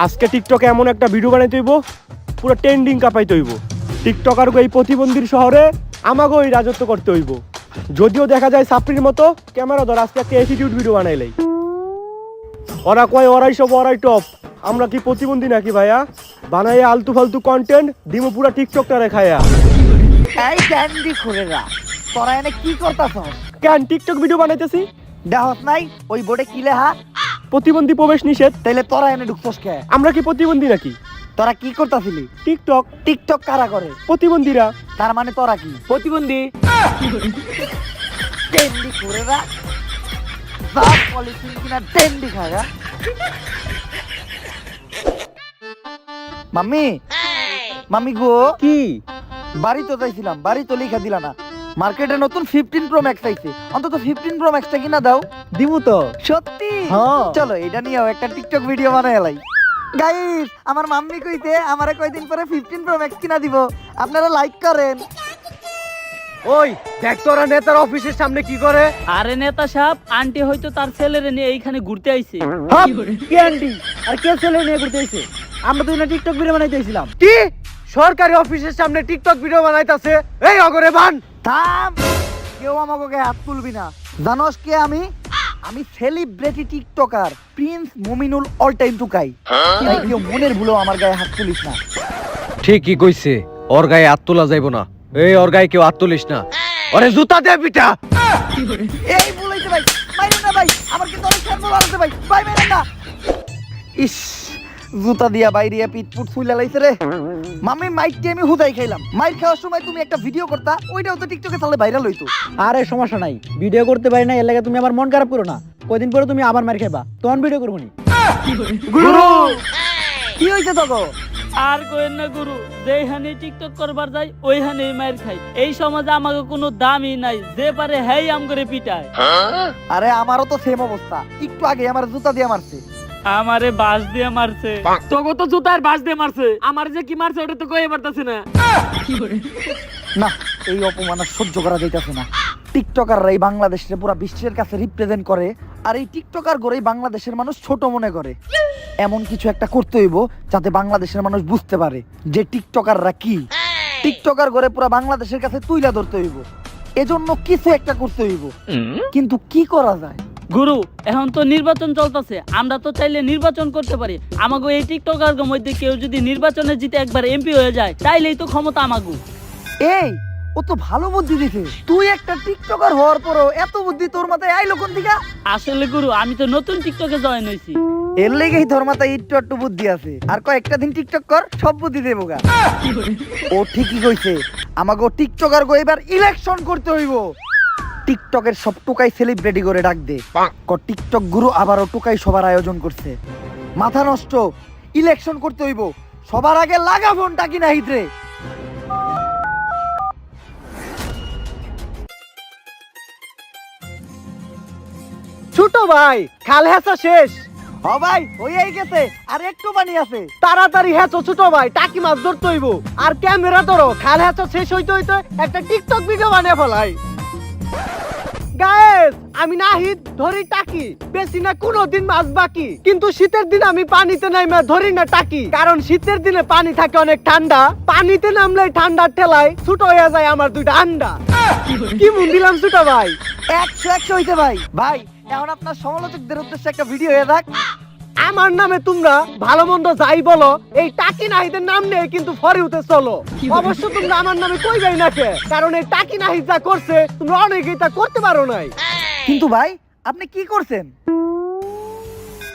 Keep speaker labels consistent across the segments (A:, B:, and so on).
A: আজকে টিকটকে এমন একটা ভিডিও বানাইতে হইব পুরো ট্রেন্ডিং কাপাইতে হইব। টিকটকার এই প্রতিবন্ধীর শহরে আমাকেও এই রাজত্ব করতে হইব। যদিও দেখা যায় সাপ্রির মতো ক্যামেরা ধর আজকে একটা অ্যাটিটিউড ভিডিও বানাইলেই ওরা কয় ওরাই সব ওরাই টপ। আমরা কি প্রতিবন্ধী নাকি ভাইয়া? বানাই আলতু ফালতু কন্টেন্ট দিমো পুরা টিকটকটা রেখায়া।
B: এই ক্যান্ডি খুরেরা তোরা এনে কি করতাছস?
A: কেন টিকটক ভিডিও বানাইতেছি?
B: দেহস নাই ওই বোর্ডে কি লেখা?
A: প্রতিবন্ধী প্রবেশ নিষেধ।
B: তাইলে তোরা এনে ঢুকছস কে?
A: আমরা কি প্রতিবন্ধী নাকি?
B: তোরা কি করতাছিলি?
A: টিকটক।
B: টিকটক কারা করে?
A: প্রতিবন্ধীরা।
B: তার মানে তোরা কি
A: প্রতিবন্ধী।
B: ক্যান্ডি খুরেরা বাপ পলিথিন কিনা ক্যান্ডি খাগা। মাম্মি মাম্মি গো
A: কি
B: বাড়ি তো যাইছিলাম, বাড়ি তো লিখা দিলা না। মার্কেটে নতুন 15 প্রো ম্যাক্স আইছে, অন্তত 15 প্রো ম্যাক্সটা কিনা দাও।
A: দিমু তো।
B: সত্যি?
A: হ্যাঁ।
B: চলো এটা নিয়েও একটা টিকটক ভিডিও বানায় লাই। গাইস আমার মাম্মি কইতে আমারে কয়দিন পরে 15 প্রো ম্যাক্স কিনা দিব, আপনারা লাইক করেন।
A: ওই দেখ তোরা নেতার অফিসের সামনে কি করে।
C: আরে নেতা সাহেব, আন্টি হয়তো তার ছেলেরে নিয়ে এইখানে ঘুরতে আইছে।
B: ক্যান্ডি আর কে ছেলে নিয়ে ঘুরতে আইছে? আমরা তো না টিকটক ভিডিও বানাইতেছিলাম।
A: কি সরকারি অফিসের সামনে টিকটক ভিডিও বানাইতাছে? এই অগরে বান
B: থাম, কেউ আমাকে হাত তুলবি না। জানোস কে আমি? আমি celebrity TikToker Prince Mominul all time Tukai. তাই কেউ মনের ভুলেও আমার গায়ে হাত তুলিস না।
D: ঠিকই কইছে, ওর গায়ে হাত তোলা যাইব না। এই ওর গায়ে কেউ হাত তুলিস না, ওরে জুতা দে পিটা।
B: এই বলাইতে ভাই, মাইরেন না ভাই, আমার কিন্তু অনেক শান্ত লাগছে ভাই, ভাই মাইরেন না। ইস, জুতা দিয়া বাইরিয়া পিটপুট ফুইলা লাইছে রে। মামি মাইকটি আমি হুদাই খাইলাম। মাইর খাওয়ার সময় তুমি একটা ভিডিও করতা, ওইটাও তো টিকটকে তাহলে ভাইরাল হইতো।
E: আরে সমস্যা নাই, ভিডিও করতে পারি না এর লাগে তুমি আমার মন খারাপ করো না। কয়দিন পরে তুমি আবার মার খাইবা, তখন ভিডিও করবো নি।
B: গুরু কি হইছে তোকে?
C: আর কইেন না গুরু, যেইখানে টিকটক করবার যাই ওইখানেই মার খাই। এই সমাজে আমাকে কোনো দামই নাই, যে পারে হেই আম করে পিটায়।
B: আরে আমারও তো সেম অবস্থা, একটু আগে আমার জুতা দিয়ে মারছে।
C: আমারে বাস দিয়ে মারছে।
A: তোকে তো জুতার বাস দিয়ে মারছে, আমার যে কি মারছে ওটা তো কইতে পারতাছি না।
B: না, এই অপমান আর সহ্য করা যাইতাছে না। টিকটকাররা এই বাংলাদেশের পুরো বিশ্বের কাছে রিপ্রেজেন্ট করে, আর এই টিকটকার গড়েই বাংলাদেশের মানুষ ছোট মনে করে। এমন কিছু একটা করতে হইব যাতে বাংলাদেশের মানুষ বুঝতে পারে যে টিকটকাররা কি। টিকটকার গড়ে পুরো বাংলাদেশের কাছে তুইলা ধরতে হইব, এজন্য কিছু একটা করতে হইব। কিন্তু কি করা যায়?
C: গুরু, এখন তো নির্বাচন চলতেছে, আমরা তো চাইলে নির্বাচন করতে পারি। আমাগো এই টিকটকার মধ্যে কেউ যদি নির্বাচনে জিতে একবার এমপি হয়ে যায়, তাইলেই তো ক্ষমতা আমাগো।
B: এই ও তো ভালো বুদ্ধি দিছে। তুই একটা টিকটকার হওয়ার পরও এত বুদ্ধি তোর মাথায় আইলো কোন দিকে?
C: আসলে গুরু, আমি তো নতুন টিকটকে জয়েন হইছি।
B: এর লেগেই তোর মাথায় একটু বুদ্ধি আছে। আর কয়েকটা দিন টিকটক কর, সব বুদ্ধি দেবো গা। ও ঠিকই কইছে, আমাকে টিকটকার গো এবার ইলেকশন করতে হইব। টিকটকের সব টুকাই সেলিব্রিটি করে ডাক দে। টিকটক গুরু আবারও টুকাই সবার আয়োজন করছে। মাথা নষ্ট, ইলেকশন করতে হইব। সবার আগে লাগা ফোনটা কিনা হিতরে।
A: ছোট ভাই খাল হেঁচা শেষ।
B: হ ভাই হইয়াই গেছে, আর একটু পানি আছে।
A: তাড়াতাড়ি হেঁচো ছোট ভাই, টাকি মাছ ধরতে হইব। আর ক্যামেরা ধরো, খাল হেঁচা শেষ হইতে হইতে একটা টিকটক ভিডিও বানিয়ে ফেলাই। গায়েস আমি নাহিদ ধরি টাকি, বেশি না কোনোদিন মাছ বাকি। কিন্তু শীতের দিনে আমি পানিতে নাইমা ধরি না টাকি, কারণ শীতের দিনে পানি থাকে অনেক ঠান্ডা। পানিতে নামলে ঠান্ডার ঠেলায় ছোট হয়ে যায় আমার দুইটা আন্ডা। কি মন দিলাম ছোট ভাই।
B: 100 হইতে ভাই। ভাই এখন আপনার সমালোচকদের উদ্দেশ্যে একটা ভিডিও হয়ে থাক।
A: আমার নামে তোমরা ভালো মন্দ যাই বলো, এই টাকি নাহিদের নাম নিয়ে কিন্তু ফরে উঠে চলো। অবশ্য তোমরা আমার নামে কই যাই না কে, কারণ এই টাকি নাহিদ যা করছে তোমরা অনেকেই তা করতে পারো নাই।
B: কিন্তু ভাই আপনি কি করছেন?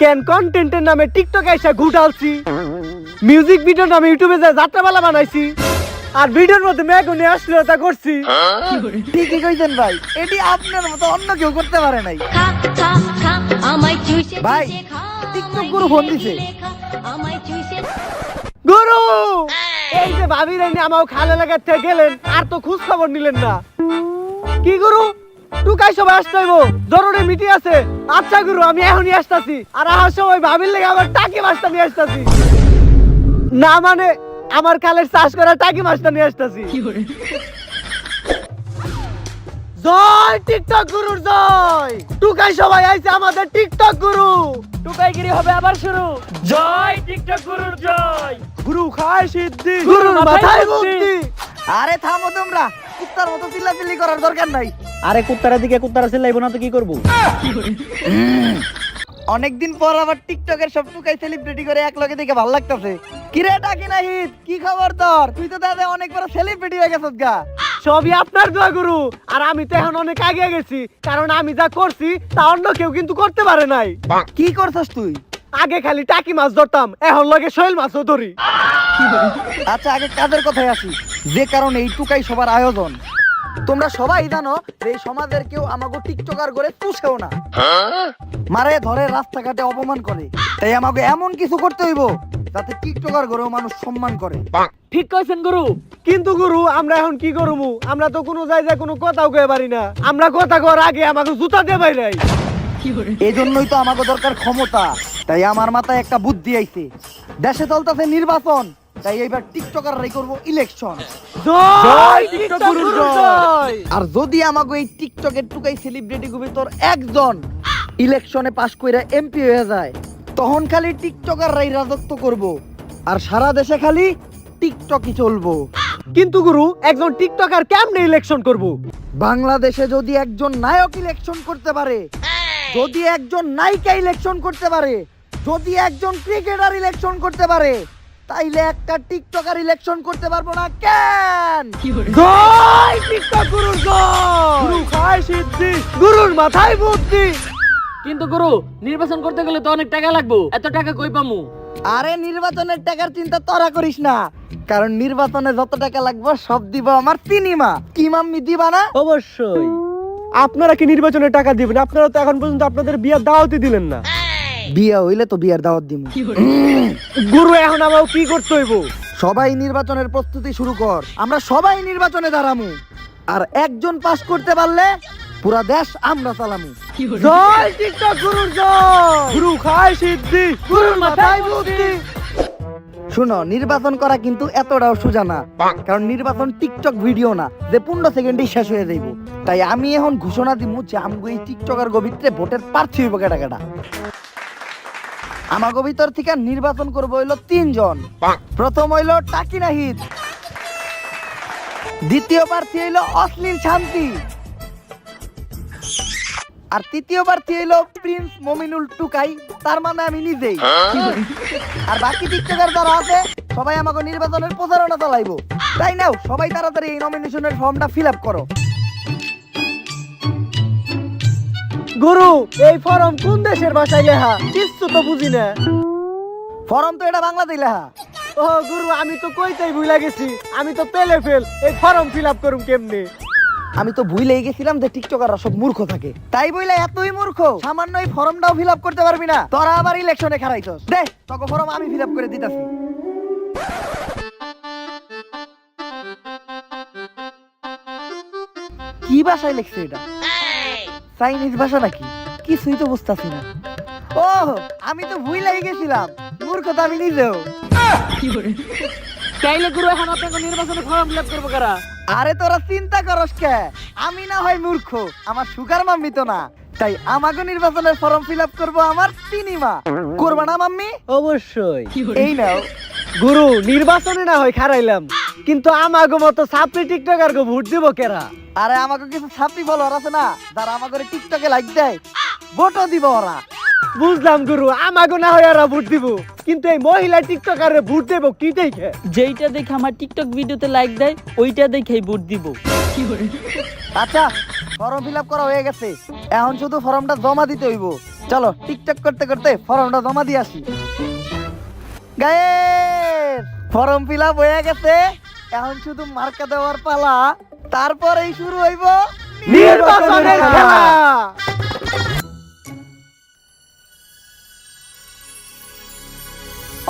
A: কেন কন্টেন্টের নামে টিকটক এসে ঘুটালছি, মিউজিক ভিডিওর নামে ইউটিউবে যা যাত্রাপালা বানাইছি, আর ভিডিওর মধ্যে মেঘনে অশ্লীলতা করছি।
B: ঠিকই কইছেন ভাই, এটি আপনার মতো অন্য কেউ করতে পারে নাই। ভাই টিকটক গুরু ফোন দিছে।
A: গুরু এই যে ভাবি রাইনি আমাও খালে লাগাতে গেলেন, আর তো খোঁজ খবর নিলেন না। কি গুরু টুকাই সবাই আসতে হইব, জরুরি মিটিং আছে। আচ্ছা গুরু আমি এখনই আসতাছি। আর আসার সময় ভাবির লেগে আবার টাকি মাছটা নিয়ে আসতাছি। না মানে আমার খালের চাষ করা টাকি মাছটা নিয়ে আসতাছি। জয় টিকটক গুরুর জয়। টুকাই সবাই আইছে আমাদের টিকটক গুরু।
C: টুকাইগিরি হবে আবার শুরু। জয় টিকটক গুরুর জয়।
A: গুরু খায় সিদ্ধি,
C: গুরুর মাথায়
A: বুদ্ধি।
B: আরে থামো তোমরা, কুত্তার মতো চিল্লাচিল্লি করার দরকার নাই।
E: আরে কুত্তারা দিকে কুত্তারা চিল্লাইবো না তো কি করবো?
B: অনেকদিন পর আবার টিকটকের সব টুকাই সেলিব্রিটি করে এক লগে দেখে ভালো লাগতেছে। কিরে ডাকি না হিট, কি খবর তোর? তুই তো দাদা অনেক বড় সেলিব্রিটি হয়ে গেছিস গা।
A: সবই আপনার দোয়া গুরু। আর আমি তো এখন অনেক আগে গেছি, কারণ আমি যা করছি তা অন্য কেউ কিন্তু করতে পারে নাই।
B: কি করছস তুই?
A: আগে খালি টাকি মাছ ধরতাম, এখন লগে শৈল মাছও ধরি।
B: আচ্ছা আগে কাজের কথায় আসি, যে কারণে এই টুকাই সবার আয়োজন। তোমরা সবাই জানো যে এই সমাজের কেউ আমাকে টিকটকার করে পুষেও না, মারে ধরে রাস্তাঘাটে অপমান করে। তাই আমাকে এমন কিছু করতে হইব যাতে টিকটকার করেও মানুষ সম্মান করে।
C: ঠিক কইছেন গুরু।
A: কিন্তু গুরু আমরা এখন কি করবো? আমরা তো কোনো জায়গায় কোনো কথাও কয়ে পারি না। আমরা কথা কর আগে আমাকে জুতা দিয়ে বাইরাই।
B: এই জন্যই তো আমাকে দরকার ক্ষমতা। তাই আমার মাথায় একটা বুদ্ধি আইছে। দেশে চলতেছে নির্বাচন, তাই এইবার টিকটকাররাই করব ইলেকশন।
A: জয় টিকটক গুরুর জয়।
B: আর যদি আমাকে এই টিকটকের টুকাই সেলিব্রিটি গুবি তোর একজন ইলেকশনে পাশ কইরা এমপি হয়ে যায়, তখন খালি টিকটকাররাই রাজত্ব করব আর সারা দেশে খালি টিকটকই চলবো।
A: কিন্তু গুরু একজন টিকটকার কেমনে ইলেকশন করব?
B: বাংলাদেশে যদি একজন নায়ক ইলেকশন করতে পারে, যদি একজন নায়িকা ইলেকশন করতে পারে, যদি একজন ক্রিকেটার ইলেকশন করতে পারে, তাইলে একটা টিকটকার ইলেকশন করতে পারবো না কেন?
A: জয় টিকটক গুরুর জয়। গুরু খায় সিদ্ধি, গুরুর মাথায় বুদ্ধি।
C: কিন্তু গুরু নির্বাচন করতে গেলে তো অনেক টাকা লাগবে, এত টাকা কই পামু?
B: আরে নির্বাচনের টাকার চিন্তা তোরা করিস না, কারণ নির্বাচনে যত টাকা লাগবে সব দিব আমার তিনিমা। কি মাম্মি দিবা না?
E: অবশ্যই।
A: আপনারা কি নির্বাচনে টাকা দিবেন? আপনারা তো এখন পর্যন্ত আপনাদের বিয়ার দাওয়াতই দিলেন না।
B: বিয়া হইলে তো বিয়ার দাওয়াত দিব।
A: গুরু এখন আমাকে কি করতে হইব?
B: সবাই নির্বাচনের প্রস্তুতি শুরু কর, আমরা সবাই নির্বাচনে দাঁড়ামু। আর একজন পাস করতে পারলে পুরা দেশ আমরা চালামু।
A: জয় টিকটক গুরুর জয়। গুরু খায় সিদ্ধি, গুরুর মাথায় বুদ্ধি।
B: শুনো, নির্বাচন করা কিন্তু এতটাও সোজা না, কারণ নির্বাচন টিকটক ভিডিও না যে 15 সেকেন্ডেই শেষ হয়ে যাইব। তাই আমি এখন ঘোষণা দিব যে আমগো এই টিকটকার ভিতরে ভোটের প্রার্থী হইব কেডা কেডা। আমাগো ভিতর থেকে নির্বাচন করবো হইলো 3 জন। প্রথম হইলো টাকি নাহিদ, দ্বিতীয় প্রার্থী হইলো অশ্লীল শান্তি, আর তৃতীয় প্রার্থী হইলো প্রিন্স মমিনুল টুকাই, তার মানে আমি নিজেই। আর বাকি টিকটকার যারা আছে সবাই আমাকে নির্বাচনের প্রচারণা চালাইবো। তাই নাও সবাই তাড়াতাড়ি এই নমিনেশনের ফর্মটা ফিল আপ করো।
A: গুরু এই ফর্ম কোন দেশের ভাষায় লেখা? কিছু তো বুঝি না।
B: ফর্ম তো এটা বাংলাতেই লেখা।
A: ও গুরু আমি তো কইতেই ভুলে গেছি, আমি তো পেলে ফেল। এই ফর্ম ফিল আপ করুম কেমনে?
B: আমি তো ভুলেই গেছিলাম যে টিকটকাররা সব মূর্খ থাকে। তাই বইলা এতই মূর্খ সামান্য এই ফর্মটাও ফিল আপ করতে পারবি না? তোরা আবার ইলেকশনে খারাইছস। দে তোকে ফর্ম আমি ফিল আপ করে দিতাছি। কি ভাষায় লিখছে এটা? চাইনিজ ভাষা নাকি? কিছুই তো বুঝতাছি না। ও আমি তো ভুলেই গেছিলাম, মূর্খ তো আমি নিজেও।
C: তাইলে গুরু এখন আপনাকে নির্বাচনে ফর্ম ফিল আপ করবো কারা?
B: আরে তোরা চিন্তা করস কে? আমি না হয় মূর্খ, আমার সুগার মাম্মি তো না। তাই আমাকে নির্বাচনের ফর্ম ফিল আপ করবো আমার তিনিমা। করবা না মাম্মি?
E: অবশ্যই।
B: এই নাও।
A: গুরু নির্বাচনে না হয় খারাইলাম, কিন্তু আমাগো মতো ছাত্রী টিকটকার গো ভোট দিব কেরা?
B: আরে আমাকে কিছু ছাত্রী ফলোয়ার আছে না, যারা আমাকে টিকটকে লাইক দেয়, ভোটও দিব ওরা।
A: বুঝলাম গুরু, আমাগো না হয় ওরা ভোট দিব, কিন্তু এই মহিলা টিকটকারে ভোট দেব কি দেখে?
C: যেইটা দেখে আমার টিকটক ভিডিওতে লাইক দেয় ওইটা দেখেই ভোট দিব।
B: আচ্ছা ফর্ম ফিল আপ করা হয়ে গেছে, এখন শুধু ফর্মটা জমা দিতে হইব। চলো টিকটক করতে করতে ফর্মটা জমা দিয়ে আসি। গায়েস ফর্ম ফিল আপ হয়ে গেছে, এখন শুধু মার্কা দেওয়ার পালা, তারপরেই শুরু হইব
A: নির্বাচনের খেলা।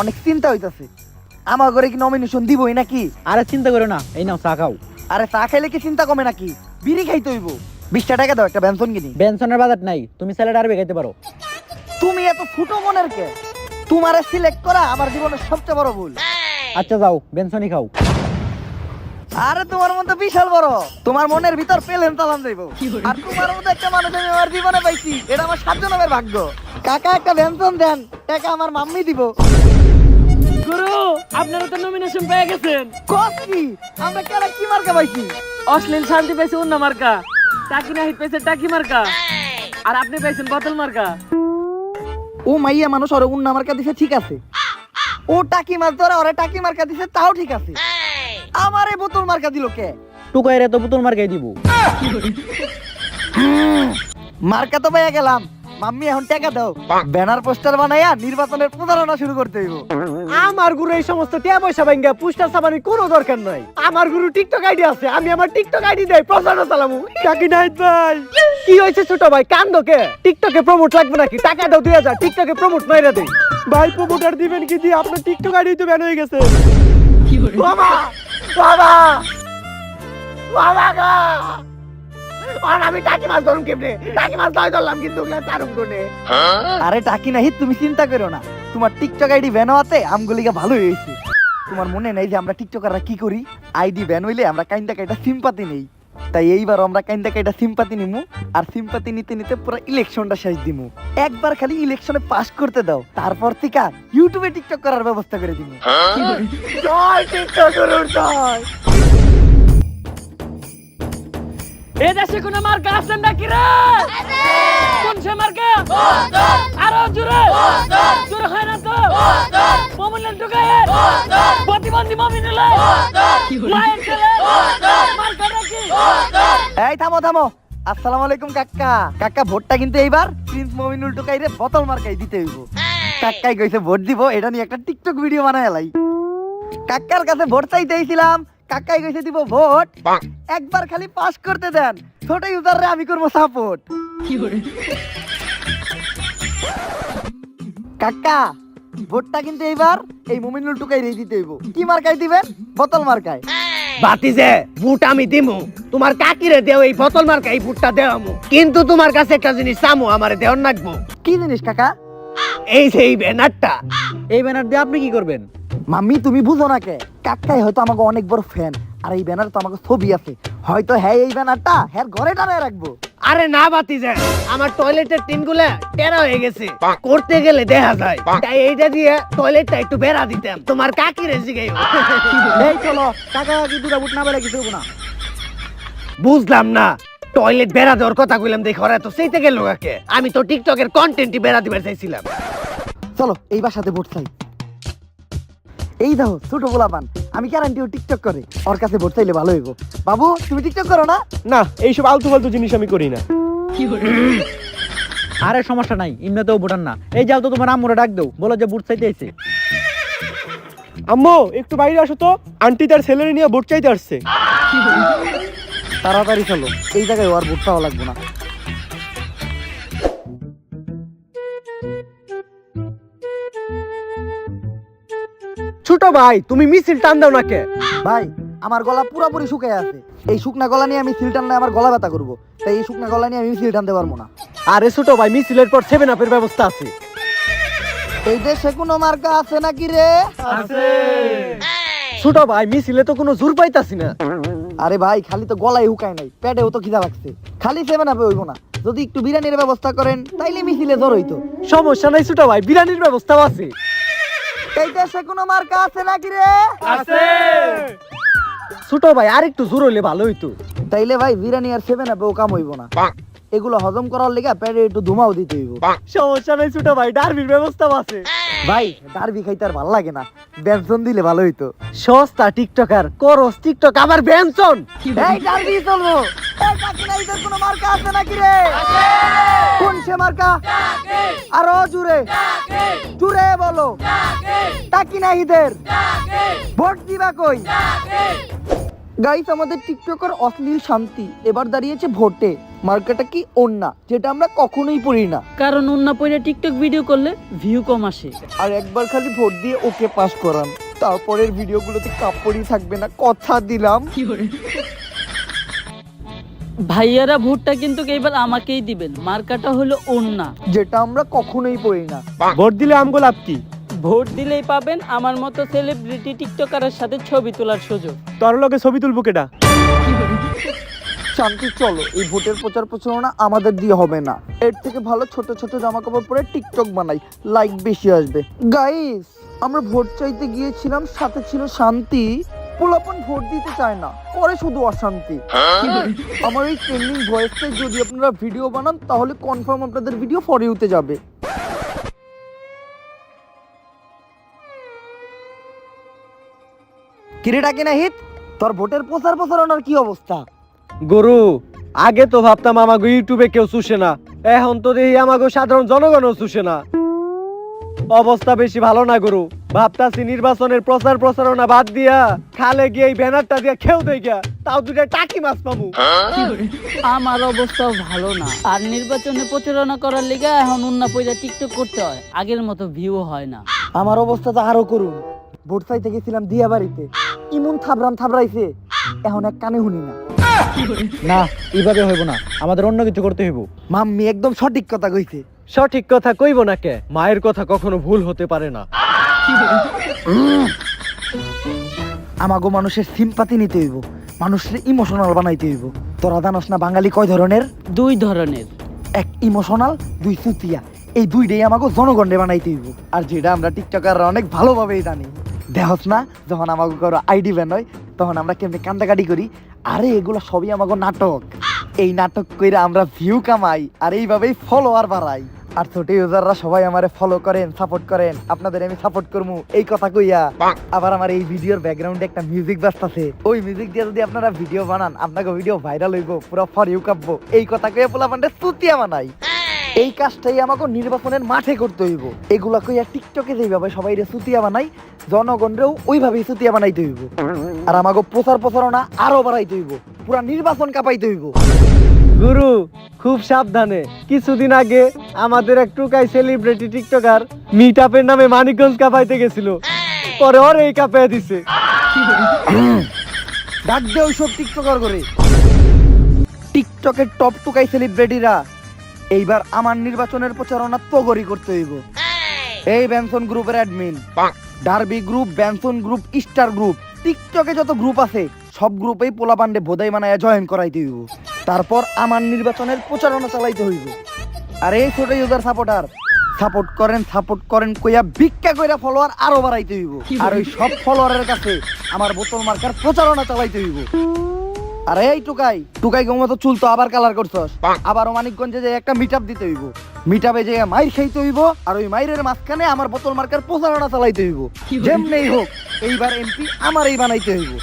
B: অনেক চিন্তা হইতাছে, আমার ঘরে কি নমিনেশন দিবই নাকি?
E: আরে চিন্তা করো না, এই নাও চা খাও।
B: আরে চা খাইলে কি চিন্তা কমে নাকি? বিড়ি খাইতে হইব। 20 টাকা দাও, একটা বেনসন কিনি।
E: বেনসনের বাজার নাই, তুমি স্যালাড আরবি খাইতে পারো।
B: তুমি এত ফুটো মনের কে? তোমারে সিলেক্ট করা আমার জীবনের সবচেয়ে বড় ভুল।
E: আচ্ছা যাও বেনসনই খাও।
B: আরে তোমার মন তো বিশাল বড়, তোমার মনের ভিতর পেলেন তালাম যাইবো। আর তোমার মতো একটা মানুষ আমি আমার জীবনে পাইছি, এটা আমার 7 জন্মের ভাগ্য। কাকা একটা বেনশন দেন, টাকা আমার মাম্মি দিব।
C: গুরু আপনারা তো নমিনেশন পেয়ে গেছেন।
B: কসকি আমরা কেন কি মার্কা পাইছি?
C: অশ্লীল শান্তি পেয়েছে অন্য মার্কা, টাকি নাহিদ পেয়েছে টাকি মার্কা, আর আপনি পেয়েছেন বোতল মার্কা।
B: ও মাইয়া মানুষ ওরে উন্না মার্কা দিছে ঠিক আছে, ও টাকি মাছ ধরে ওরে টাকি মার্কা দিছে তাও ঠিক আছে, আমারে বোতল মার্কা দিল কে?
E: টুকাইরে তো পুতুল মার্কাই দিব।
B: মার্কা তো পাইয়া গেলাম, মাম্মি এখন টাকা দাও, ব্যানার পোস্টার বানাইয়া নির্বাচনের প্রচারণা শুরু করতে হইব।
A: আমার গুরু এই সমস্ত টিয়া পয়সা ভাঙ্গা পুস্টার ছাপানোর কোনো দরকার নাই। আমার গুরু টিকটক আইডি আছে, আমি আমার টিকটক আইডি দেই প্রচারণা চালামু। টাকি নাহিদ ভাই কি হয়েছে ছোট ভাই, কান্দো কে? টিকটকে প্রমোট লাগবে নাকি? টাকা দাও 2000, টিকটকে প্রমোট মাইরা দেই। ভাই প্রমোটার দিবেন কি? দিয়ে আপনার টিকটক আইডি তো ব্যান হয়ে গেছে। বাবা বাবা বাবা গো, আর আমি টাকি মাছ ধরুম কেমনে? টাকি মাছ ধরলাম কিন্তু তারুম কোনে।
B: আরে টাকি নাহি তুমি চিন্তা করো না, তোমার টিকটক আইডি ব্যান হওয়াতে আমগুলিকে ভালো হয়েছে। তোমার মনে নাই যে আমরা টিকটকাররা কি করি? আইডি ব্যান হইলে আমরা কাইন্দা কাইটা সিম্পাতি নেই, তাই এইবার আমরা কাইন্দা কাইটা সিম্পাতি নিমু, আর সিম্পাতি নিতে নিতে পুরো ইলেকশনটা শেষ দিমু। একবার খালি ইলেকশনে পাস করতে দাও, তারপর থেকে ইউটিউবে টিকটক করার ব্যবস্থা করে দিমু।
A: জয় টিকটক গুরুর জয়।
C: এ দেশে কোন মার্কা আছে নাকি রে? কোন সে মার্কা? আরো জোরে জোরে হয় না তো? মোমিনুল ঢুকায় প্রতিবন্ধী মোমিনুল মায়ের ছেলে মার্কা নাকি?
B: এই থামো থামো, আসসালামু আলাইকুম কাকা। কাকা ভোটটা কিন্তু এইবার প্রিন্স মমিনুল টুকাইরে বোতল মার্কাই দিতে হইব। কাকাই কইছে ভোট দিব, এটা নিয়ে একটা টিকটক ভিডিও বানায় এলাই। কাকার কাছে ভোট চাইতে আইছিলাম, কাকাই কইছে দিব ভোট, একবার খালি পাস করতে দেন, ছোট ইউজাররে আমি করব সাপোর্ট। কাকা ভোটটা কিন্তু এইবার এই মমিনুল টুকাইরে দিতে হইব। কি মার্কাই দিবেন? বোতল মার্কায়।
D: বাতিজে বুট আমি দিমু, তোমার কাকিরে দেও এই বোতল মার্কা এই বুটটা দেওয়ামু, কিন্তু তোমার কাছে একটা জিনিস চামু, আমারে দেওয়ার নাকবো।
B: কি জিনিস কাকা?
D: এই যে এই ব্যানারটা।
E: এই ব্যানার দিয়ে আপনি কি করবেন?
B: মাম্মি তুমি বুঝো না কে, কাকাই হয়তো আমাকে অনেক বড় ফ্যান, আর এই ব্যানার তো আমাকে ছবি আছে, হয়তো হ্যাঁ এই ব্যানারটা হ্যাঁ ঘরে টানায় রাখবো।
D: আরে না বাতিজে, আমার টয়লেটের টিনগুলা টেরা হয়ে গেছে, করতে গেলে দেখা যায়, তাই এইটা দিয়ে টয়লেটটা একটু বেড়া দিতাম, তোমার কাকিরে জিগাইও।
E: এই চলো, কাকা কি দুটা বুট না বেলা কিছু হবো না।
D: বুঝলাম না, টয়লেট বেড়া দেওয়ার কথা কইলাম দেখে ওরা তো সেইতে গেল কাকে, আমি তো টিকটকের কন্টেন্টই বেড়া দিবার চাইছিলাম।
B: চলো এই বাসাতে ভোট চাই। এই দেখো ছোট গোলাপান, আমি গ্যারান্টি ও টিকটক করে, ওর কাছে ভোট চাইলে ভালো হইব। বাবু তুমি টিকটক করো না?
A: না, এইসব আলতু ফালতু জিনিস আমি করি না।
E: আরে সমস্যা নাই, এমনিতেও ভোটার না। এই যাও তো তোমার আম্মুরে ডাক দাও, বলো যে বুট চাইতে আইছে।
A: আম্মু একটু বাইরে আসো তো, আন্টি তার ছেলেরে নিয়ে ভোট চাইতে আসছে।
B: তাড়াতাড়ি চলো, এই জায়গায় ওর ভোট চাওয়া লাগবে না।
A: ছোট ভাই তুমি মিছিল টান দাও না কে?
B: ভাই আমার গলা পুরোপুরি শুকিয়ে আছে, এই শুকনা গলা নিয়ে আমি সিল টানলে আমার গলা ব্যথা করবো, তাই এই শুকনা গলা নিয়ে আমি সিল টানতে পারবো না।
A: আরে ছোট ভাই মিছিলের পর 7 আপের ব্যবস্থা আছে।
B: এই দেশে কোনো মার্কা আছে নাকি রে?
A: আছে। ছোট ভাই মিছিলে তো কোনো জোর পাইতাছি না।
B: আরে ভাই খালি তো গলায় হুকায় নাই, পেটেও তো খিদা লাগছে, খালি 7 আপে হইব না, যদি একটু বিরিয়ানির ব্যবস্থা করেন তাইলে মিছিলে জ্বর হইতো।
A: সমস্যা নাই ছোট ভাই, বিরিয়ানির ব্যবস্থাও আছে।
B: এই দেশে কোনো মার্কা আছে নাকি রে?
A: আছে। ছোট ভাই আর একটু জোর হইলে ভালো হইতো।
B: তাইলে ভাই বিরিয়ানি আর 7 আপেও কাম হইব না, এগুলো হজম করার লেগে পেটে একটু ধুমাও দিতে হইব।
A: সমস্যা নাই ছোট ভাই, ডারবির ব্যবস্থাও আছে।
B: ভাই ডারবি খাইতে আর ভালো লাগে না, বেনসন দিলে ভালো হইতো।
A: সস্তা টিকটকার করস টিকটক আবার বেনসন।
B: এই ডারবি চলবো। এই কাকি না ইদের কোনো মার্কা আছে নাকি রে? কোন সে মার্কা? আরো জুড়ে জুড়ে বলো। কাকি না ইদের ভোট দিবা কই? গাইস আমাদের টিকটকার অশ্লীল শান্তি এবার দাঁড়িয়েছে ভোটে। মার্কাটা কি ওন্না, যেটা আমরা কখনোই পড়ি না,
C: কারণ অন্য পয়লা টিকটক ভিডিও করলে ভিউ কম আসে।
B: আর একবার খালি ভোট দিয়ে ওকে পাস করান, তারপরের ভিডিওগুলোতে কাপড়ই থাকবে না, কথা দিলাম।
C: ভাইয়ারা ভোটটা কিন্তু এবার আমাকেই দিবেন, মার্কাটা হলো ওন্না।
B: যেটা আমরা কখনোই পড়ি না।
A: ভোট দিলে আমগো লাভ কি?
C: ভোট দিলেই পাবেন আমার মতো সেলিব্রিটি টিকটকারের সাথে ছবি তোলার সুযোগ।
A: তোর লগে ছবি তুলবো কেডা?
B: শান্তি, চলো এই ভোটের প্রচার প্রচারণা আমাদের দিয়ে হবে না। এর থেকে ভালো ছোট ছোট জামা কাপড় পরে টিকটক বানাই, লাইক বেশি আসবে। গাইস, আমরা ভোট চাইতে গিয়েছিলাম, সাথে ছিল শান্তি। পোলাপন ভোট দিতে চায় না, করে শুধু অশান্তি। আমার এই ট্রেন্ডিং ভয়েসে যদি আপনারা ভিডিও বানান তাহলে কনফার্ম আপনাদের ভিডিও ফর ইউতে যাবে। কিরেটা কিনা হিত, তোর ভোটের প্রচার প্রচারণার কি অবস্থা?
A: গরু, আগে তো ভাবতাম আমাকে ইউটিউবে কেউ চুষে না, এখন তো দেখি আমাকে সাধারণ জনগণও চুষে না। অবস্থা বেশি ভালো না গরু। ভাবতাছি নির্বাচনের প্রচার প্রচারণা বাদ দিয়া খালে গিয়ে এই ব্যানারটা দিয়ে খেউ দেখা, তাও দুটা টাকি মাছ পাবো।
C: আমার অবস্থাও ভালো না, আর নির্বাচনে প্রচারণা করার লিগে এখন উন্না পয়সা টিকটক করতে হয়, আগের মতো ভিউ হয় না।
B: আমার অবস্থা তো আরো করুন। ভোট চাইতে গেছিলাম দিয়া বাড়িতে, ইমন থাবড়াইছে, এখন এক কানে শুনি না।
E: না, এইভাবে হইব না, আমাদের অন্য কিছু করতে হইব।
B: মাম্মি একদম সঠিক কথা কইছে।
A: সঠিক কথা কইব না কে? মায়ের কথা কখনো ভুল হতে পারে না।
B: আমাগো মানুষের সিম্পাতি নিতে হইব, মানুষের ইমোশনাল বানাইতে হইব। তোরা জানোস না বাঙালি কয় ধরনের?
C: 2 ধরনের।
B: এক ইমোশনাল, 2 সুতিয়া। এই দুইটাই আমাকে জনগণে বানাইতে হইব, আর যেটা আমরা টিকটকাররা অনেক ভালোভাবেই জানি। দেখস না, যখন আমাকে কারো আইডি ব্যান হয় তখন আমরা কেমনি কান্দাকাটি করি। আরে এগুলো সবই আমাকে নাটক। এই নাটক কইরা আমরা ভিউ কামাই, আর এইভাবেই ফলোয়ার বাড়াই। আর ছোট ইউজাররা সবাই আমারে ফলো করেন, সাপোর্ট করেন। আপনাদের আমি সাপোর্ট করবো এই কথা কইয়া আবার আমার এই ভিডিওর ব্যাকগ্রাউন্ডে একটা মিউজিক বাজতাছে। ওই মিউজিক দিয়ে যদি আপনারা ভিডিও বানান, আপনাকে ভিডিও ভাইরাল হইব, পুরো ফর ইউ কাঁপবো। এই কথা কইয়া পোলাপান্ডে সুতিয়া বানাই। এই কাজটাই আমাকে নির্বাচনের মাঠে করতে হইব। এগুলা কইয়া টিকটকে যেভাবে সবাই সুতিয়া বানাই, জনগণরেও ওইভাবেই সুতিয়া বানাইতে হইব। আর আমাকে প্রচার প্রচারণা আরো বাড়াইতে হইব, পুরা নির্বাচন কাঁপাইতে হইব।
A: গুরু, খুব সাবধানে। কিছুদিন আগে আমাদের এক টুকাই সেলিব্রিটি টিকটকার মিট আপের নামে মানিকগঞ্জ কাপাইতে গেছিল, পরে ওর এই কাপাই দিছে।
B: ডাক দে ওইসব টিকটকার করে। টিকটকের টপ টুকাই সেলিব্রিটিরা এইবার আমার নির্বাচনের প্রচারণা তগরি করতে হইব। এই ব্যানসন গ্রুপের admin, derby group, ব্যানসন group, star group, টিকটকে যত গ্রুপ আছে সব গ্রুপেই পোলাপান্ডে বোধাই বানায়া জয়েন করাইতে হইব। তারপর আমার নির্বাচনের প্রচারণা চালাইতে হইব। আর এই ছোট ইউজার সাপোর্ট করেন কইয়া ভিক্ষা কইরা ফলোয়ার আরো বাড়াইতে হইব। আর ওই সব ফলোয়ারের কাছে আমার বোতল মার্কার প্রচারণা চালাইতে হইব। আর এই টুকাই মতো চুল তো আবার কালার করছস, আবারও মানিকগঞ্জে যে একটা মিটআপ দিতে হইব। মিটআপে যে মাইর খাইতে হইব, আর ওই মাইরের মাঝখানে আমার বোতল মার্কার প্রচারণা চালাইতে হইব। যেমনেই হোক এইবার এমপি আমারই বানাইতে হইব।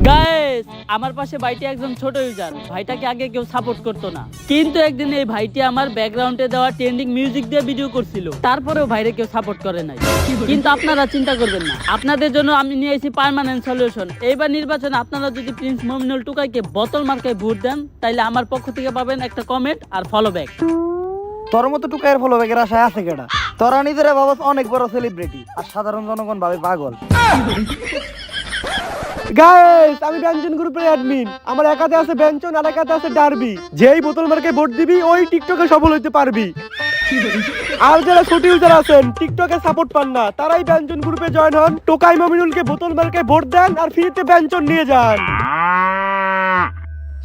C: গাইস, আমার পাশে ভাইটি একজন ছোট ইউজার। ভাইটাকে আগে কেউ সাপোর্ট করতো না, কিন্তু একদিন এই ভাইটি আমার ব্যাকগ্রাউন্ডে দেওয়া ট্রেন্ডিং মিউজিক দিয়ে ভিডিও করছিল, তারপরেও ভাইরে কেউ সাপোর্ট করে নাই। কিন্তু আপনারা চিন্তা করবেন না, আপনাদের জন্য আমি নিয়ে এসেছি পার্মানেন্ট সলিউশন। এইবার নির্বাচনে আপনারা যদি প্রিন্স মমিনুল টুকাইকে বোতল মার্কায় ভোট দেন, তাইলে আমার পক্ষ থেকে পাবেন একটা কমেন্ট আর ফলো ব্যাক।
B: তোর মতো টুকাইয়ের ফলো ব্যাগের আশায় আছে কেডা? তোরা নিজেরা ভাবস অনেক বড় সেলিব্রিটি, আর সাধারণ জনগণ ভাবে পাগল।
A: গাইস, আমি ব্যঞ্জন গ্রুপের অ্যাডমিন। আমার একাতে আছে ব্যঞ্জন, আর একাতে আছে ডার্বি। যেই বোতল মার্কে ভোট দিবি ওই টিকটকে সফল হইতে পারবি। আর যারা ছোট ইউজার আছেন টিকটকে সাপোর্ট পান না, তারাই ব্যঞ্জন গ্রুপে জয়েন হন। টোকাই মমিনুলকে বোতল মার্কে ভোট দেন আর ফ্রিতে ব্যঞ্জন নিয়ে যান।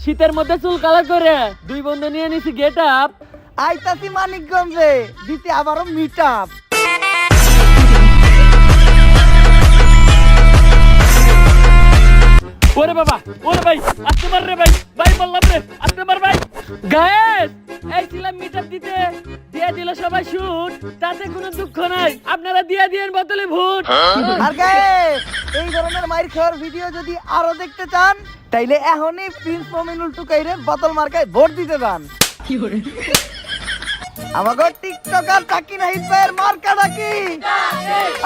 C: শীতের মধ্যে চুল কালার করে 2 বন্ধু নিয়ে নিছি গেট আপ।
B: আইতাছি মানিকগঞ্জে দিতে আবারও মিটআপ।
C: ওরে বাবা, ওরে ভাই, আসতে পার রে ভাই, ভাই বললাম রে, আসতে পার ভাই। গাইস, এই ছিলাম মিটআপ দিতে, দিয়ে দিল সবাই শুট, তাতে কোনো দুঃখ নাই। আপনারা দিয়ে দিয়েন বোতলে ভোট।
B: আর গাইস, এই ধরনের মাইর খাওয়ার ভিডিও যদি আরো দেখতে চান, তাইলে এখনই প্রিন্স মমিনুল টুকাইরে বোতল মার্কায় ভোট দিতে যান। আমাগো টিকটকার টাকি নাহিদ ভাইয়ের মার্কা ডাকি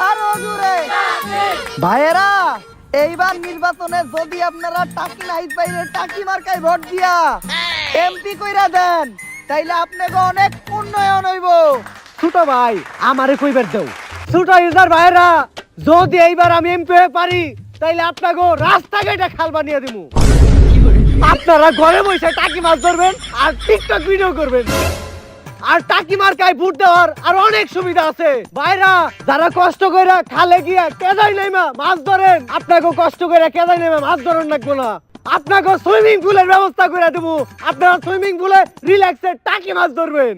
B: আরো জোরে। ভাইয়েরা, এইবার নির্বাচনে যদি আপনারা টাকি নাহিদ ভাইয়ের টাকি মার্কায় ভোট দিয়া এমপি কইরা দেন, তাইলে আপনাকে অনেক উন্নয়ন হইব।
A: ছোট ভাই, আমারে কইবার দাও। ছোট ইউজার ভাইরা, যদি এইবার আমি এমপি হয়ে পারি, তাইলে আপনাকে রাস্তাঘাটে খাল বানিয়ে দিমু। আপনারা ঘরে বসে টাকি মাছ ধরবেন আর টিকটক ভিডিও করবেন।
D: আর টাকি মার্কায় ভোট দেওয়ার আর অনেক সুবিধা আছে। ভাইরা যারা কষ্ট করে খালে গিয়া কেদাই নাইমা মাছ ধরেন, আপনাকে কষ্ট করে কেদাই নাইমা মাছ ধরেন লাগবো না, আপনাকে সুইমিং পুলের ব্যবস্থা করে দেবো। আপনারা সুইমিং পুলে রিল্যাক্সে টাকি মাছ ধরবেন।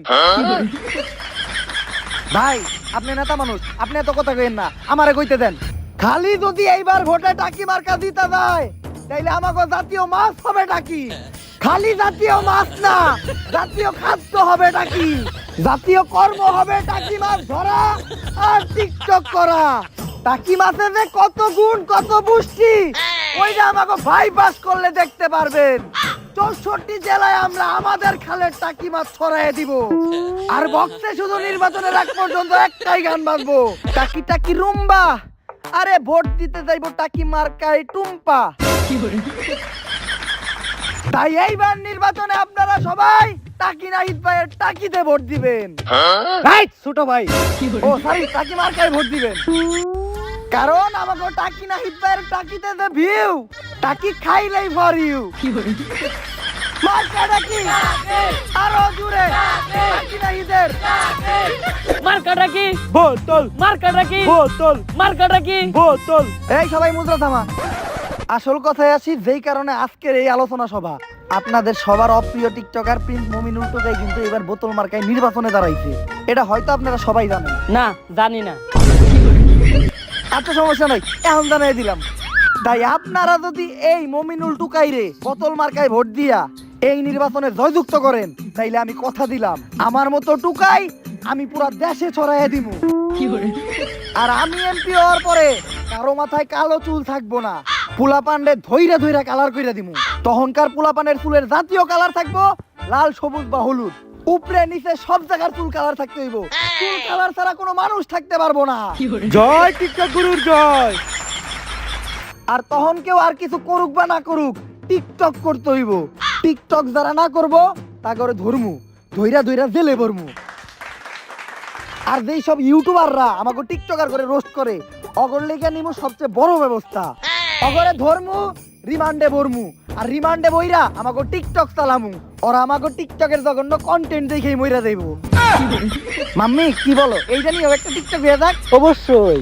B: ভাই আপনি নেতা মানুষ, আপনি এত কথা কইেন না, আমারে কইতে দেন। খালি যদি এইবার ভোটে টাকি মার্কা দিতে যায় তাইলে আমাকে জাতীয় মাছ হবে টাকি। খালি জাতীয় মাছ না, জাতীয় খাদ্য হবে টাকি, জাতীয় কর্ম হবে টাকি মাছ ধরা আর টিকটক করা। টাকি মাছে যে কত গুণ কত পুষ্টি ওইটা আমাকে বাইপাস করলে দেখতে পারবেন। 64 জেলায় আমরা আমাদের খালের টাকি মাছ ছড়াইয়ে দিব। আর বক্সে শুধু নির্বাচনের আগ পর্যন্ত একটাই গান বাজবো, টাকি টাকি রুম্বা। আরে ভোট দিতে যাইবো টাকি মার্কায় টুম্পা। তাই এইবার নির্বাচনে আপনারা সবাই টাকি নাহিদ ভাইয়ের টাকিতে ভোট দিবেন।
D: রাইট ছোট ভাই।
B: ও সরি, টাকি মার্কায় ভোট দিবেন। কারণ আমাকে টাকি নাহিদ ভাইয়ের টাকিতে যে ভিউ, টাকি খাইলেই ফর ইউ। মার্কা টাকি আরো জুড়ে, টাকি নাহিদের
C: মার্কাটা কি?
A: বোতল
C: মার্কাটা কি?
A: বোতল
C: মার্কাটা কি?
A: বোতল।
B: এই সবাই মুদ্রা থামা। আসল কথায় আসি, যেই কারণে আজকের এই আলোচনা সভা। আপনাদের সবার অপ্রিয় টিকটকার প্রিন্স মমিনুল টুকাই কিন্তু এবার বোতল মার্কায় নির্বাচনে দাঁড়াইছে। এটা হয়তো আপনারা সবাই জানেন।
C: না, জানি না।
B: আচ্ছা সমস্যা নাই, এখন জানাই দিলাম। তাই আপনারা যদি এই মমিনুল টুকাইরে বোতল মার্কায় ভোট দিয়া এই নির্বাচনে জয়যুক্ত করেন তাইলে আমি কথা দিলাম আমার মতো টুকাই আমি পুরো দেশে ছড়াইয়া দিব। আর আমি এমপি হওয়ার পরে কারো মাথায় কালো চুল থাকবো না, পোলা পান্ডে ধইরা ধইরা কালার কইরা দিমু। তখনকার পোলা পানের চুলের জাতীয় কালার থাকবো লাল, সবুজ বা হলুদ। উপরে নিচে সব জায়গার চুল কালার থাকতে হইব। চুল কালার ছাড়া কোনো মানুষ থাকতে পারবো না।
A: জয় টিকটক গুরুর জয়।
B: আর তখন কেউ আর কিছু করুক বা না করুক, টিকটক করতে হইব। টিকটক যারা না করবো তা করে ধরমু, ধইরা ধইরা জেলে ভরমু। আর যেই সব ইউটিউবাররা আমাকে টিকটকার করে রোস্ট করে, অগর লেগে নিমু সবচেয়ে বড় ব্যবস্থা। অগরে ধরমু, রিমান্ডে ভরমু। আর রিমান্ডে বইরা আমাকে টিকটক চালামু। ওরা আমাকে টিকটকের জঘন্য কন্টেন্ট দেখেই মইরা দেব। মাম্মি কি বলো, এইটা নিয়ে একটা টিকটক হয়ে যাক?
E: অবশ্যই।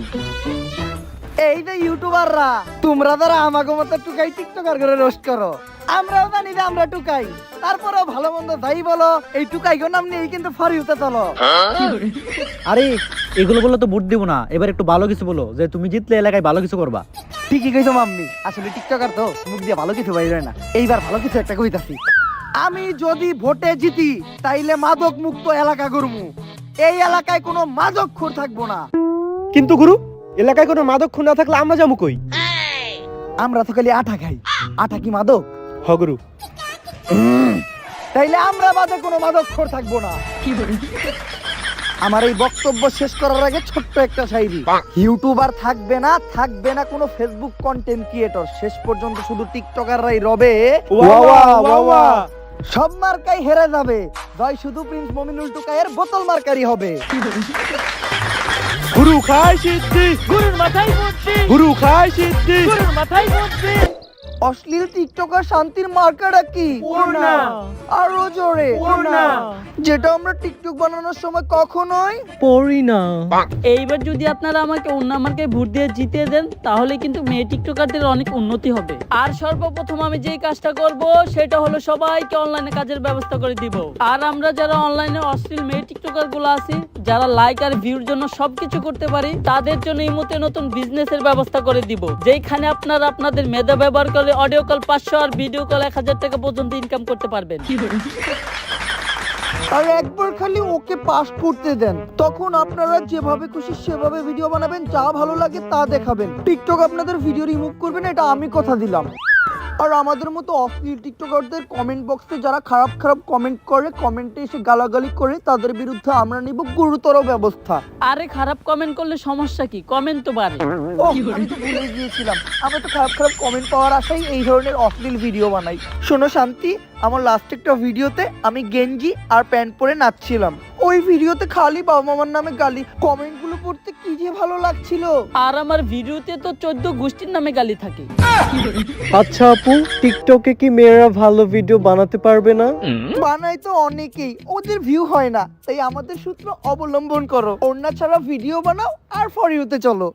B: এই যে ইউটিউবাররা তোমরা যারা আমাকে মতো টুকাই টিকটকার করে রোস্ট করো, আমরাও জানি যে আমরা টুকাই, তারপরেও ভালো মন্দ যাই বলো এই টুকাই গো নাম নিয়েই কিন্তু ফরিউতে চলো।
E: আরে এগুলো বললে তো ভোট দিব না, এবার একটু ভালো কিছু বলো যে তুমি জিতলে এলাকায় ভালো কিছু করবা।
B: ঠিকই কইছো মাম্মি, আসলে টিকটকার তো মুখ দিয়ে ভালো কিছু বাইরে হয় না। এইবার ভালো কিছু একটা কইতাছি, আমি যদি ভোটে জিতি তাইলে মাদক মুক্ত এলাকা করমু। এই এলাকায় কোনো মাদকখোর থাকবো না।
A: কিন্তু গুরু, এলাকায় কোনো মাদক খুন না থাকলে আমরা যাবো কই?
B: আমরা তো খালি আটা খাই, আটা কি মাদক?
A: হ গুরু।
B: তাইলে আমরা বাদে কোনো মাদকখোর থাকবো না। আমার এই বক্তব্য শেষ করার আগে ছোট্ট একটা শায়রি। ইউটিউবার থাকবে না, থাকবে না কোনো ফেসবুক কন্টেন্ট ক্রিয়েটর, শেষ পর্যন্ত শুধু টিকটকাররাই রবে।
A: ওয়া
B: সব মার্কাই হেরে যাবে, জয় শুধু প্রিন্স মমিনুল টুকাইয়ের বোতল মার্কারি হবে।
A: গুরু খায় সিদ্ধি,
C: গুরুর মাথায় বুদ্ধি,
A: গুরু খায় সিদ্ধি।
C: গুরুর মাথায় বুদ্ধি।
B: অশ্লীল টিকটকার শান্তির মার্কাটা কি?
C: করোনা।
B: আরো জোরে।
C: করোনা।
B: যেটা আমরা টিকটক বানানোর সময় কখনোই
E: পড়ি না।
C: এইবার যদি আপনারা আমাকে অন্য আমাকে ভোট দিয়ে জিতিয়ে দেন তাহলে কিন্তু মেয়ে টিকটকারদের অনেক উন্নতি হবে। আর সর্বপ্রথম আমি যেই কাজটা করব সেটা হলো সবাইকে অনলাইনে কাজের ব্যবস্থা করে দিব। আর আমরা যারা অনলাইনে অশ্লীল মেয়ে টিকটকার গুলো আছি, যারা লাইক আর ভিউর জন্য সবকিছু করতে পারি, তাদের জন্য এই মতে নতুন বিজনেসের ব্যবস্থা করে দিব, যেখানে আপনারা আপনাদের মেধা ব্যবহার করে অডিও কল 500 আর ভিডিও কল 1000 টাকা পর্যন্ত ইনকাম করতে পারবেন।
B: আর একবার খালি ওকে পাস করতে দেন, তখন আপনারা যেভাবে খুশি সেভাবে ভিডিও বানাবেন, যা ভালো লাগে তা দেখাবেন। টিকটক আপনাদের ভিডিও রিমুভ করবে না, এটা আমি কথা দিলাম। আর আমাদের মতো অশ্লীল টিকটকারদের কমেন্ট বক্সে যারা খারাপ খারাপ কমেন্ট করে, কমেন্টে এসে গালাগালি করে, তাদের বিরুদ্ধে আমরা নিব গুরুতর ব্যবস্থা।
C: আরে খারাপ কমেন্ট করলে সমস্যা কি? কমেন্ট তো বাড়ে।
B: আমি তো ভুলে গিয়েছিলাম, আমরা তো খারাপ খারাপ কমেন্ট পাওয়ার আশাই এই ধরনের অশ্লীল ভিডিও বানাই। শোনো শান্তি, আমার লাস্ট একটা ভিডিওতে আমি গেঞ্জি আর প্যান্ট পরে নাচছিলাম, ওই ভিডিওতে খালি বাবা মামার নামে গালি, কমেন্টগুলো পড়তে কি যে ভালো লাগছিল।
C: আর আমার ভিডিওতে তো 14 গোষ্ঠীর নামে গালি থাকে।
D: আচ্ছা আপু, টিকটকে কি মেয়েরা ভালো ভিডিও বানাতে পারবে না?
B: বানাই তো অনেকেই, ওদের ভিউ হয় না, তাই আমাদের সূত্র অবলম্বন করো, ওড়না ছাড়া ভিডিও বানাও আর ফর ইউতে চলো।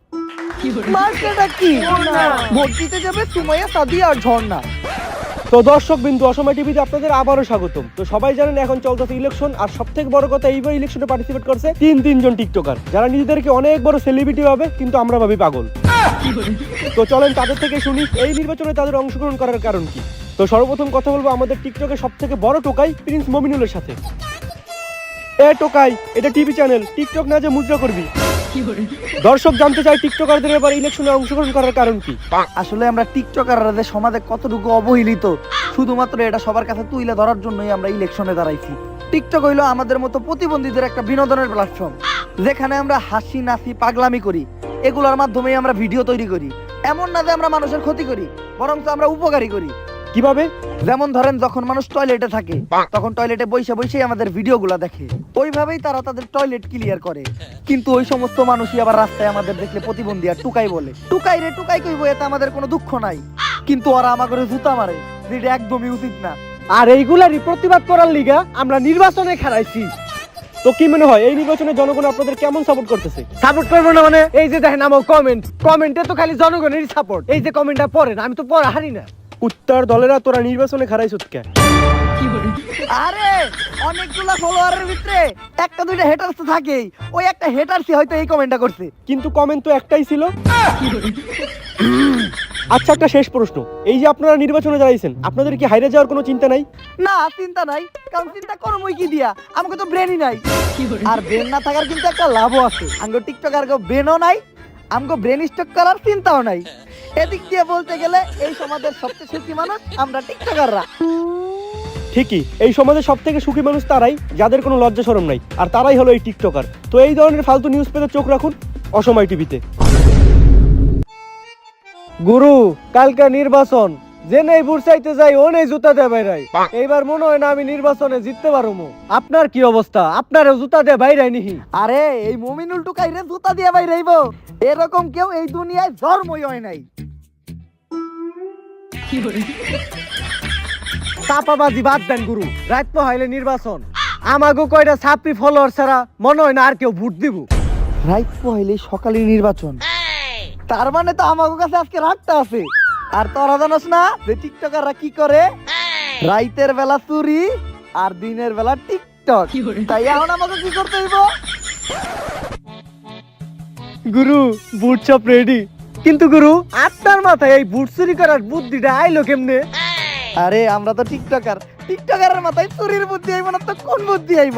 B: মার্কেটটা কি ভোট দিতে যাবে সুমাইয়া, সাদিয়া আর ঝর্ণা।
A: তো দর্শক বিন্দু, অসময় টিভিতে আপনাদের আবারও স্বাগতম। তো সবাই জানেন এখন চলতেছে ইলেকশন, আর সব থেকে বড় কথা এইবার ইলেকশনে পার্টিসিপেট করছে তিনজন টিকটকার, যারা নিজেদেরকে অনেক বড় সেলিব্রিটি ভাবে, কিন্তু আমরা ভাবি পাগল। তো চলেন তাদের থেকে শুনি এই নির্বাচনে তাদের অংশগ্রহণ করার কারণ কি। তো সর্বপ্রথম কথা বলবো আমাদের টিকটকের সব থেকে বড় টোকাই প্রিন্স মমিনুলের সাথে। এ টোকাই, এটা টিভি চ্যানেল, টিকটক না যে মুদ্রা করবি। দর্শক জানতে চাই টিকটকারদের এবার ইলেকশনে অংশগ্রহণ করার কারণ কি।
B: আসলে আমরা টিকটকাররা যে সমাজে কতটুকু অবহেলিত, শুধুমাত্র এটা সবার কাছে তুলে ধরার জন্যই আমরা ইলেকশনে দাঁড়াইছি। টিকটক হইলো আমাদের মতো প্রতিবন্ধীদের একটা বিনোদনের প্ল্যাটফর্ম, যেখানে আমরা হাসি নাচি পাগলামি করি, এগুলোর মাধ্যমেই আমরা ভিডিও তৈরি করি। এমন না যে আমরা মানুষের ক্ষতি করি, বরং আমরা উপকারী করি।
A: কিভাবে?
B: যেমন ধরেন, যখন মানুষ টয়লেটে থাকে, তখন টয়লেটে বসে বসেই আমাদের ভিডিওগুলো দেখে, ওইভাবেই তারা তাদের টয়লেট ক্লিয়ার করে। কিন্তু ওই সমস্ত মানুষই আবার রাস্তায় আমাদের দেখলে প্রতিবন্ধী আর টুকাই বলে। টুকাই রে টুকাই কইবো, এতে আমাদের কোনো দুঃখ নাই, কিন্তু ওরা আমাকে জুতা মারে, যেটা একদমই উচিত না।
D: আর এইগুলারই প্রতিবাদ করার লিগা আমরা নির্বাচনে খারাইছি।
A: তো কি মনে হয় এই নির্বাচনে জনগণ আপনাদের কেমন সাপোর্ট করতেছে?
D: সাপোর্ট করবো না মানে? এই যে দেখেন আমার কমেন্টে তো খালি জনগণেরই সাপোর্ট। এই যে কমেন্টটা পড়েন, আমি তো পড়া হারি না।
A: উত্তর দলেরা তোরা নির্বাচনে খারাইছত কে?
B: আরে অনেকগুলা ফলোয়ারের ভিতরে একটা দুইটা হেটার্স তো থাকেই, ওই একটা হেটার্সই হয়তো এই কমেন্টটা করছে।
A: কিন্তু কমেন্ট তো একটাই ছিল। আচ্ছা, একটা শেষ প্রশ্ন, এই যে আপনারা নির্বাচনে দাঁড়াইছেন, আপনাদের কি হাইরে যাওয়ার কোনো চিন্তা নাই?
B: না, চিন্তা নাই, কারণ চিন্তা করবোই কি দিয়া, আমাকে তো ব্রেনই নাই। আর ব্রেন না থাকার কিন্তু একটা লাভও আছে, আমগো টিকটকার ব্রেনও নাই, আমগো ব্রেন স্টক করার চিন্তাও নাই। এদিক দিয়ে বলতে গেলে এই সমাজের সবচেয়ে সুখী মানুষ আমরা টিকটকাররা।
A: ঠিকই, এই সমাজে সব থেকে সুখী মানুষ তারাই যাদের কোনো লজ্জা শরম নাই, আর তারাই হলো এই টিকটকার। তো এই ধরনের ফালতু নিউজ পেতে চোখ রাখুন অসময় টিভিতে।
D: গুরু, কালকে নির্বাচন, যে নেই ভোট চাইতে যাই ও নেই জুতা দিয়ে বাইরাই। এইবার মনে হয় না আমি নির্বাচনে জিততে পারবো। আপনার কি অবস্থা? আপনারও জুতা দিয়ে বাইরাই নিহি?
B: আরে এই মুমিনুল টুকাই রে জুতা দিয়ে ভাই রইব, এরকম কেউ এই দুনিয়ায় জন্মই হয় নাই।
D: চাপাবাজি বাদ দেন গুরু, রাত পোহাইলে নির্বাচন, আমাগো কয়টা ছাত্রী ফলোয়ার ছাড়া মনে হয় না আর কেউ ভোট দিব।
B: রাত পহলে সকালে নির্বাচন, তার মানে তো আমাগো কাছে আজকে রাতটা আছে। আর তোরা জানোস না যে টিকটকাররা কি করে? রাইতের বেলা চুরি আর দিনের বেলা টিকটক। তাই এখন আমাকে কি করতে হইব?
D: গুরু, বুট সব রেডি, কিন্তু গুরু আপনার মাথায় এই বুট চুরি করার বুদ্ধিটা আইলো কেমনে?
B: আরে আমরা তো টিকটকারের মাথায় চুরির বুদ্ধি আইব না তো কোন বুদ্ধি আইব?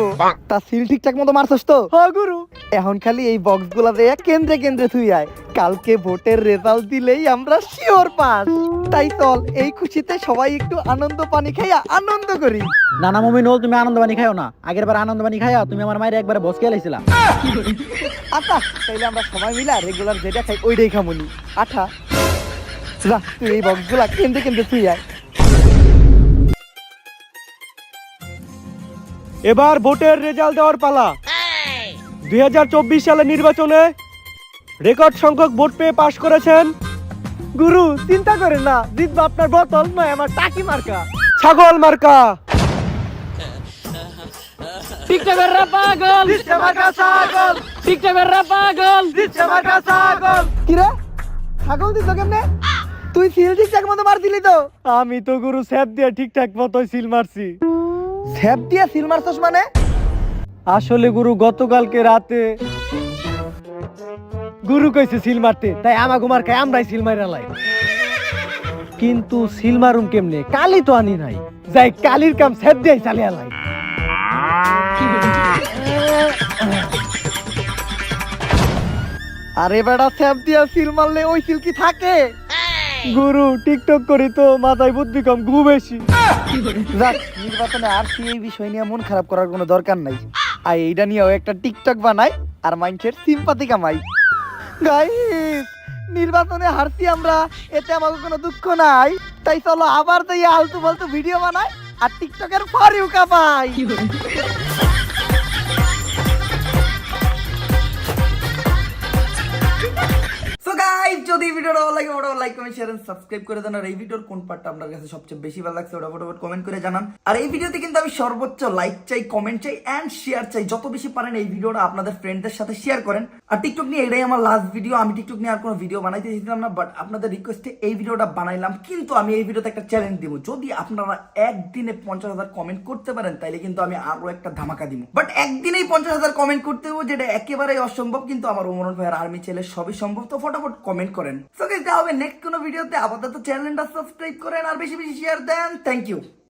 B: তা সিল ঠিকঠাক মতো মারছস তো?
D: হ্যাঁ গুরু।
B: এখন খালি এই বক্স গুলা দিয়ে কেন্দ্রে কেন্দ্রে থুই আয়, কালকে ভোটের রেজাল্ট দিলেই আমরা শিওর পাস। তাই চল এই খুশিতে সবাই একটু আনন্দ পানি খাইয়া আনন্দ করি।
E: নানা মমিনুল, তুমি আনন্দ পানি খাইও না, আগের বার আনন্দ পানি খাইয়া তুমি আমার মায়ের একবারে বসকে লাইছিলা।
B: আচ্ছা, তাইলে আমরা সবাই মিলা রেগুলার যেটা খাই ওইটাই খামুনি। আঠা যা, তুই এই বক্স গুলা কেন্দ্রে কেন্দ্রে থুই আয়।
A: এবার ভোটের রেজাল্ট দেওয়ার পালা। 2024 সালের নির্বাচনে রেকর্ড সংখ্যক ভোট পেয়ে পাশ করেছেন
D: গুরু, চিন্তা করেন না, জিতবো আপনার বোতল নয়, আমার টাকি মার্কা।
A: ছাগল মার্কা।
C: টিকটকাররা পাগল, টিকটকাররা পাগল।
B: কিরে ছাগল দিছ কেমনে? তুই সিল ঠিকঠাক মতো মার দিলি তো?
D: আমি তো গুরু স্যাপ দিয়ে ঠিকঠাক মতো সিল মারছি।
B: স্যাপ দিয়ে সিল মারছস মানে?
D: আসলে গুরু গতকালকে রাতে গুরু কইছে সিল মারতে, তাই আমাগো মার্কায় আমরাই সিল মাইরালাই। কিন্তু সিল মারুম কেমনে? কালি তো আনি নাই, যাই কালির কাম স্যাপ দিয়ে চালিয়ে লাই।
B: আরে বেটা, স্যাপ দিয়া সিল মারলে ওই সিল কি থাকে?
D: গুরু, টিকটক করি তো মাথায় বুদ্ধি কম, ঘু বেশি।
B: যাক, নির্বাচনে আর এই বিষয় নিয়ে মন খারাপ করার কোনো দরকার নাই। আর এইটা নিয়েও একটা টিকটক বানাই আর মানুষের সিম্পাথি কামাই। গাইস, নির্বাচনে হারছি আমরা, এতে আমাকে কোনো দুঃখ নাই। তাই চলো আবার তো এই আলতু ফালতু ভিডিও বানাই আর টিকটকের ফর ইউ কাপাই। ভিডিওটা ভালো লাগে ওটা like comment share and subscribe করে দেন। আর এই ভিডিওর কোন পার্টটা আপনার কাছে সবচেয়ে বেশি ভালো লাগছে ওটা ফটাফট কমেন্ট করে জানান। আর এই ভিডিওতে কিন্তু আমি সর্বোচ্চ লাইক চাই, কমেন্ট চাই এন্ড শেয়ার চাই। যত বেশি পারেন এই ভিডিওটা আপনাদের ফ্রেন্ডদের সাথে শেয়ার করেন। আর টিকটক নিয়ে এটাই আমার লাস্ট ভিডিও। আমি টিকটক নিয়ে আর কোনো ভিডিও বানাইতে দিতাম না, বাট আপনাদের রিকোয়েস্টে এই ভিডিওটা বানাইলাম। কিন্তু আমি এই ভিডিওতে একটা চ্যালেঞ্জ দিব, যদি আপনারা একদিনে 50,000 কমেন্ট করতে পারেন তাইলে কিন্তু আমি আরো একটা ধামাকা দিব। বাট একদিনেই 50,000 কমেন্ট করতে হবে, যেটা একেবারেই অসম্ভব। কিন্তু আমার ওমর ভাইয়ের আর্মি ছেলে সবই সম্ভব, তো ফটাফট কমেন্ট করেন। সো গাইস, দেখা হবে নেক্সট কোনো ভিডিওতে। আপাতত চ্যানেলটা সাবস্ক্রাইব করেন আর বেশি বেশি শেয়ার দেন। Thank you.